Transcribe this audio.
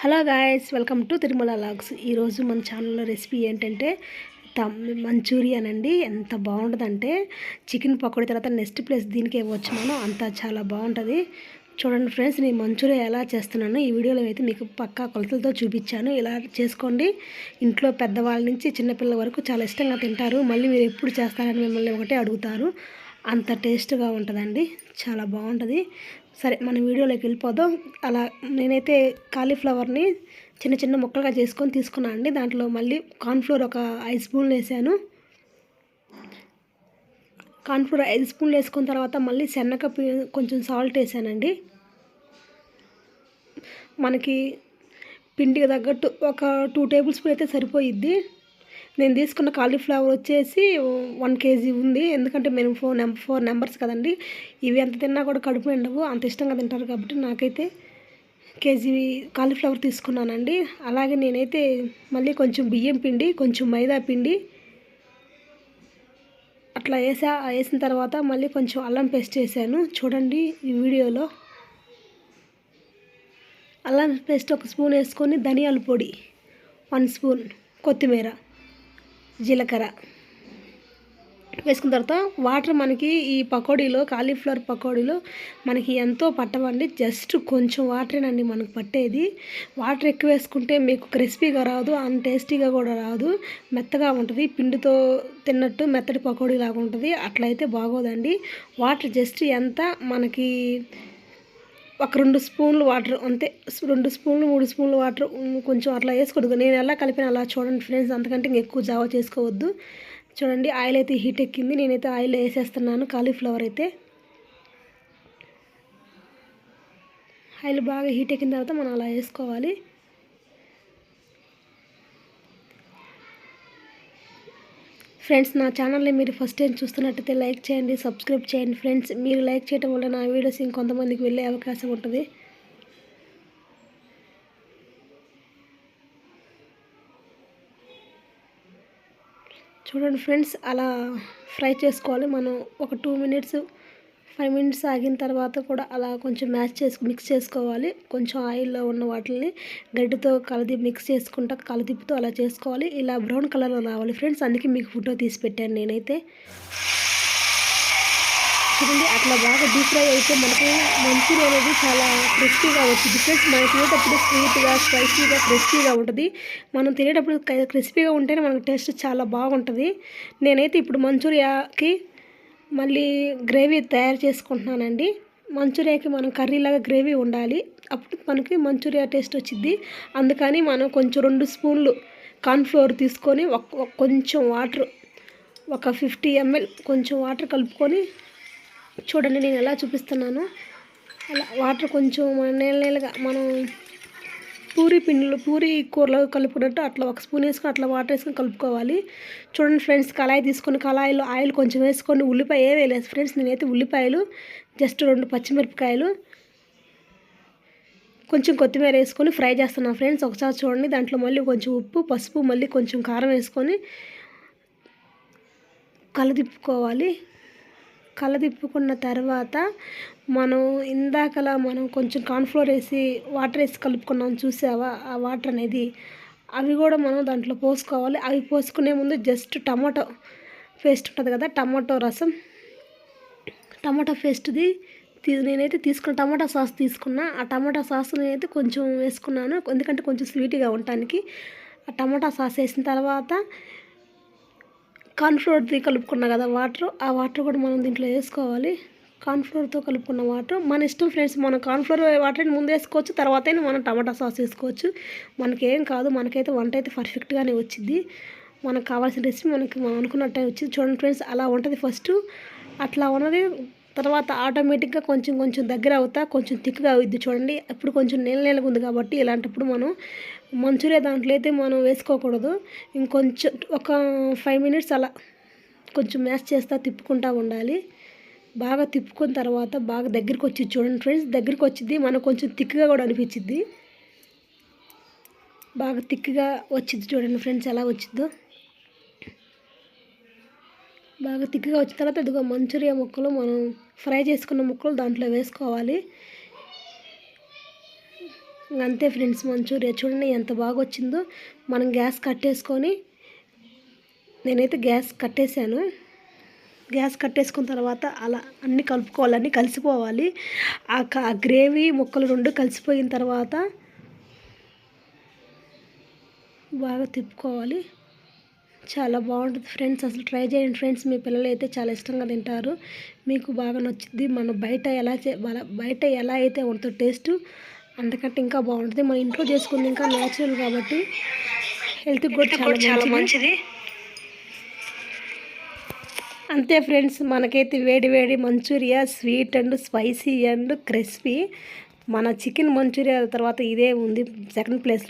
Hello guys, welcome to Tirumala logs. ఈరోజు మన ఛానల్లో రెసిపీ ఏంటంటే మంచూరియన్ అండి. ఎంత బాగుంటుందంటే చికెన్ పకోడీ తర్వాత నెక్స్ట్ ప్లేస్ దీనికి ఇవ్వచ్చు మనం, అంత చాలా బాగుంటుంది. చూడండి ఫ్రెండ్స్, నేను మంచూరియా ఎలా చేస్తున్నాను ఈ వీడియోలో అయితే మీకు పక్కా కొలతలతో చూపించాను. ఇలా చేసుకోండి. ఇంట్లో పెద్దవాళ్ళ నుంచి చిన్నపిల్లల వరకు చాలా ఇష్టంగా తింటారు. మళ్ళీ మీరు ఎప్పుడు చేస్తారని మిమ్మల్ని ఒకటే అడుగుతారు. అంత టేస్ట్గా ఉంటుందండి, చాలా బాగుంటుంది. సరే, మన వీడియోలోకి వెళ్ళిపోదాం. అలా నేనైతే కాలీఫ్లవర్ని చిన్న చిన్న ముక్కలుగా చేసుకొని తీసుకున్నాను అండి. దాంట్లో మళ్ళీ కార్న్ఫ్లోర్ ఒక 5 స్పూన్లు వేసాను. కార్న్ఫ్లోర్ 5 స్పూన్లు వేసుకున్న తర్వాత మళ్ళీ శనగ కొంచెం సాల్ట్ వేసానండి. మనకి పిండికి తగ్గట్టు ఒక 2 టేబుల్ స్పూన్ అయితే సరిపోయిద్ది. నేను తీసుకున్న కాలీఫ్లవర్ వచ్చేసి 1 కేజీ ఉంది. ఎందుకంటే మేము 4 నెంబర్స్ కదండి. ఇవి ఎంత తిన్నా కూడా కడుపు నిండవు, అంత ఇష్టంగా తింటారు కాబట్టి నాకైతే కేజీ కాలీఫ్లవర్ తీసుకున్నానండి. అలాగే నేనైతే మళ్ళీ కొంచెం బియ్యం పిండి, కొంచెం మైదా పిండి అట్లా వేసిన తర్వాత మళ్ళీ కొంచెం అల్లం పేస్ట్ వేసాను. చూడండి ఈ వీడియోలో. అల్లం పేస్ట్ 1 స్పూన్ వేసుకొని, ధనియాల పొడి 1 స్పూన్, కొత్తిమీర, జీలకర్ర వేసుకున్న తర్వాత వాటర్ మనకి ఈ పకోడీలో, కాలీఫ్లవర్ పకోడీలో మనకి ఎంతో పట్టవండి. జస్ట్ కొంచెం వాటరేనండి మనకు పట్టేది. వాటర్ ఎక్కువ వేసుకుంటే మీకు క్రిస్పీగా రాదు, అండ్ టేస్టీగా కూడా రాదు, మెత్తగా ఉంటుంది. పిండితో తిన్నట్టు మెత్తటి పకోడీ లాగా ఉంటుంది. అట్లయితే బాగోదండి. వాటర్ జస్ట్ ఎంత మనకి ఒక 2 స్పూన్లు వాటర్ అంతే. 2 స్పూన్లు 3 స్పూన్లు వాటర్ కొంచెం అట్లా వేసుకోవద్దు. నేను ఎలా కలిపిన అలా చూడండి ఫ్రెండ్స్, అంతకంటే ఎక్కువ జావ చేసుకోవద్దు. చూడండి, ఆయిల్ అయితే హీట్ ఎక్కింది. నేనైతే ఆయిల్ వేసేస్తున్నాను. కాలీఫ్లవర్ అయితే ఆయిల్ బాగా హీట్ ఎక్కిన తర్వాత మనం అలా వేసుకోవాలి. ఫ్రెండ్స్, నా ఛానల్ని మీరు ఫస్ట్ టైం చూస్తున్నట్టయితే లైక్ చేయండి, సబ్స్క్రైబ్ చేయండి ఫ్రెండ్స్. మీరు లైక్ చేయడం వల్ల నా వీడియోస్ ఇంకొంతమందికి వెళ్ళే అవకాశం ఉంటుంది. చూడండి ఫ్రెండ్స్, అలా ఫ్రై చేసుకోవాలి మనం. ఒక 2 మినిట్స్ 5 మినిట్స్ ఆగిన తర్వాత కూడా అలా కొంచెం మిక్స్ చేసుకోవాలి. కొంచెం ఆయిల్లో ఉన్న వాటిని గడ్డితో మిక్స్ చేసుకుంటా కలదిప్పుతూ అలా చేసుకోవాలి. ఇలా బ్రౌన్ కలర్లో రావాలి ఫ్రెండ్స్. అందుకే మీకు ఫోటో తీసి పెట్టాను నేనైతే. చూడండి, అట్లా బాగా డీప్ ఫ్రై అయితే మనకు మంచూరియా అనేది చాలా క్రిస్పీగా వచ్చింది ఫ్రెండ్స్. మనం తినేటప్పుడు స్వీట్గా, స్పైసీగా, క్రిస్పీగా ఉంటుంది. మనం తినేటప్పుడు క్రిస్పీగా ఉంటేనే మనకు టేస్ట్ చాలా బాగుంటుంది. నేనైతే ఇప్పుడు మంచూరియాకి మళ్ళీ గ్రేవీ తయారు చేసుకుంటున్నానండి. మంచూరియాకి మనం కర్రీలాగా గ్రేవీ ఉండాలి, అప్పుడు మనకి మంచూరియా టేస్ట్ వచ్చింది. అందుకని మనం కొంచెం 2 స్పూన్లు కార్న్ఫ్లోర్ తీసుకొని కొంచెం వాటర్, ఒక 50 ml కొంచెం వాటర్ కలుపుకొని, చూడండి నేను ఎలా చూపిస్తున్నాను. అలా వాటర్ కొంచెం నీళ్ళగా మనం పూరి కూరలో కలుపుకున్నట్టు అట్లా 1 స్పూన్ వేసుకొని అట్లా వాటర్ వేసుకొని కలుపుకోవాలి. చూడండి ఫ్రెండ్స్, కళాయి తీసుకొని కళాయిలో ఆయిల్ కొంచెం వేసుకొని, ఉల్లిపాయ వేయలేదు ఫ్రెండ్స్. నేనైతే ఉల్లిపాయలు, జస్ట్ 2 పచ్చిమిరపకాయలు, కొంచెం కొత్తిమీర వేసుకొని ఫ్రై చేస్తున్నాను ఫ్రెండ్స్. ఒకసారి చూడండి, దాంట్లో మళ్ళీ కొంచెం ఉప్పు, పసుపు, మళ్ళీ కొంచెం కారం వేసుకొని కలదిప్పుకోవాలి. కలదిప్పుకున్న తర్వాత మనం ఇందాకలా మనం కొంచెం కార్న్ఫ్లోర్ వేసి వాటర్ వేసి కలుపుకున్నాం చూసావా, ఆ వాటర్ అనేది అవి కూడా మనం దాంట్లో పోసుకోవాలి. అవి పోసుకునే ముందు జస్ట్ టమాటో పేస్ట్ ఉంటుంది కదా, టమాటో రసం, టమాటో పేస్ట్ది నేనైతే టమాటా సాస్ తీసుకున్నా. ఆ టమాటా సాస్ నేనైతే కొంచెం వేసుకున్నాను, ఎందుకంటే కొంచెం స్వీట్గా ఉండటానికి. ఆ టమాటా సాస్ వేసిన తర్వాత కార్న్ఫ్లోర్ది కలుపుకున్నా కదా వాటర్, ఆ వాటర్ కూడా మనం దీంట్లో వేసుకోవాలి. కార్న్ఫ్లోర్తో కలుపుకున్న వాటర్ మన ఇష్టం ఫ్రెండ్స్. మనం కార్న్ఫ్లోర్ వాటర్ని ముందు వేసుకోవచ్చు, తర్వాత మనం టమాటా సాస్ వేసుకోవచ్చు. మనకేం కాదు, మనకైతే వంట అయితే పర్ఫెక్ట్గానే వచ్చింది. మనకు కావాల్సిన రెసిపీ మనం అనుకున్నట్టే వచ్చింది. చూడండి ఫ్రెండ్స్, అలా ఉంటుంది ఫస్ట్. అట్లా ఉన్నది తర్వాత ఆటోమేటిక్గా కొంచెం కొంచెం దగ్గర అవుతా కొంచెం థిక్గా అవుద్ది. చూడండి, ఇప్పుడు కొంచెం నీళ్ళగా ఉంది కాబట్టి ఇలాంటప్పుడు మనం మంచూరియా దాంట్లో అయితే మనం వేసుకోకూడదు. ఇంకొంచెం ఒక 5 మినిట్స్ అలా కొంచెం మ్యాష్ చేస్తా తిప్పుకుంటూ ఉండాలి. బాగా తిప్పుకున్న తర్వాత బాగా దగ్గరికి వచ్చింది. చూడండి ఫ్రెండ్స్, దగ్గరికి వచ్చింది. మనకు కొంచెం థిక్గా కూడా అనిపించింది. బాగా థిక్గా వచ్చింది. చూడండి ఫ్రెండ్స్ ఎలా వచ్చిందో. బాగా థిక్గా వచ్చిన తర్వాత ఇదిగో మంచూరియా ముక్కలు, మనం ఫ్రై చేసుకున్న ముక్కలు దాంట్లో వేసుకోవాలి. అంతే ఫ్రెండ్స్, మంచూరియా చూడండి ఎంత బాగా వచ్చిందో. మనం గ్యాస్ కట్టేసుకొని, నేనైతే గ్యాస్ కట్టేశాను. గ్యాస్ కట్టేసుకున్న తర్వాత అలా అన్నీ కలుపుకోవాలి, అన్నీ కలిసిపోవాలి. ఆ గ్రేవీ ముక్కలు 2 కలిసిపోయిన తర్వాత బాగా తిప్పుకోవాలి. చాలా బాగుంటుంది ఫ్రెండ్స్, అసలు ట్రై చేయండి ఫ్రెండ్స్. మీ పిల్లలు అయితే చాలా ఇష్టంగా తింటారు, మీకు బాగా నచ్చుద్ది. మనం బయట ఎలా అయితే ఉంటుందో టేస్ట్, అంతకంటే ఇంకా బాగుంటుంది. మన ఇంట్లో చేసుకుంది ఇంకా న్యాచురల్ కాబట్టి హెల్త్కి కూడా చాలా మంచిది. అంతే ఫ్రెండ్స్, మనకైతే వేడి వేడి మంచూరియా, sweet and spicy and crispy. మన చికెన్ మంచూరియా తర్వాత ఇదే ఉంది సెకండ్ ప్లేస్లో.